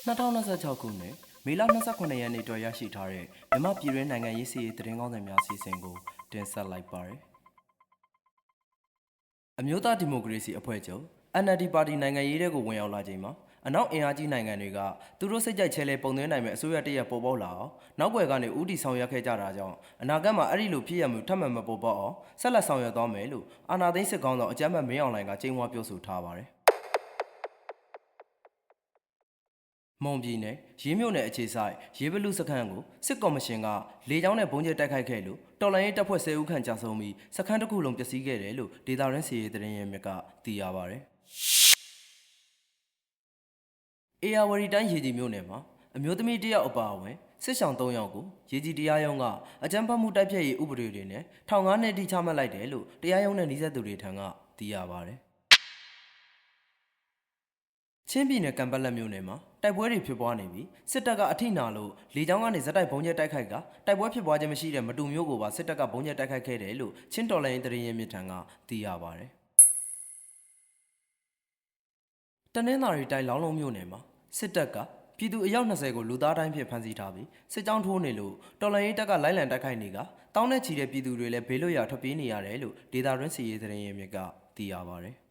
2026 ခုနှစ်မေလ29ရက်နေ့အတွက်ရရှိထားတဲ့မြန်မာပြည်တွင်းနိုင်ငံရေးစီးရေးသတင်းကောင်းတွေများအစီအစဉ်ကိုတင်ဆက်လိုက်ပါရယ်။အမျိုးသားဒီမိုကရေစီအဖွဲ့ချုပ် NLD ပါတီနိုင်ငံရေးတဲ့ကိုဝင်ရောက်လာချိန်မှာအနောက်အင်အားကြီးနိုင်ငံတွေကသူတို့စိတ်ကြိုက်ချဲလဲပုံသွင်းနိုင်မဲ့အစိုးရတရက်ပေါ်ပေါက်လာအောင်နောက်ွယ်ကနေဦးတည်ဆောင်ရွက်ခဲ့ကြတာကြောင့်အနာဂတ်မှာအဲ့ဒီလိုဖြစ်ရမှုထပ်မံမပေါ်ပေါက်အောင်ဆက်လက်ဆောင်ရွက်သွားမယ်လို့အာဏာသိမ်းစစ်ကောင်ဆောင်အကြမ်းဖက်မင်းအောင်လှိုင်ကကြေညာပြောဆိုထားပါတယ်။မွန်ပြည်နယ်ရေးမြို့နယ်အခြေဆိုင်ရေးဘလူစခန်းကိုစစ်ကော်မရှင်ကလေကြောင်းနဲ့ဘုံကျဲတိုက်ခိုက်ခဲ့လို့တော်လှန်ရေးတပ်ဖွဲ့10ဦးခန့်ကြာဆုံးပြီးစခန်းတစ်ခုလုံးပျက်စီးခဲ့တယ်လို့ဒေတာရင်းစီရေးသတင်းရင်းမြစ်ကသိရပါဗျ။အေယာဝတီတိုင်းရေကြီးမြို့နယ်မှာအမျိုးသမီးတယောက်အပါအဝင်စစ်ဆောင်3ယောက်ကိုရေကြီးတရားရုံးကအကြမ်းဖက်မှုတိုက်ဖျက်ရေးဥပဒေတွေနဲ့ထောင်9နှစ်ထိချမှတ်လိုက်တယ်လို့တရားရုံးနဲ့နှိစက်သူတွေထံကသိရပါဗျ။ချင်းပြည်နယ်ကံပက်လက်မြို့နယ်မှာတိုက်ပွဲတွေဖြစ်ပွားနေပြီးစစ်တပ်ကအထိနာလို့လေကြောင်းကနေဇက်တိုက်ဘုံကျဲတိုက်ခိုက်ကတိုက်ပွဲဖြစ်ပွားခြင်းမရှိတဲ့မတူမျိုးကိုပါစစ်တပ်ကဘုံကျဲတိုက်ခိုက်ခဲ့တယ်လို့ချင်းတော်လိုင်းသတင်းရင်းမြစ်ထံကသိရပါဗျ။တနင်္သာရီတိုင်းလောင်းလုံးမြို့နယ်မှာစစ်တပ်ကပြည်သူအယောက်20ကိုလူသားတိုင်းဖြင့်ဖမ်းဆီးထားပြီးစစ်ကြောင်းထိုးနေလို့တော်လိုင်းရေးတပ်ကလိုက်လံတိုက်ခိုက်နေကတောင်းနဲ့ချီတဲ့ပြည်သူတွေလည်းဘေးလွတ်ရာထွက်ပြေးနေရတယ်လို့ဒေတာရင်းစီရေးသတင်းရင်းမြစ်ကသိရပါဗျ။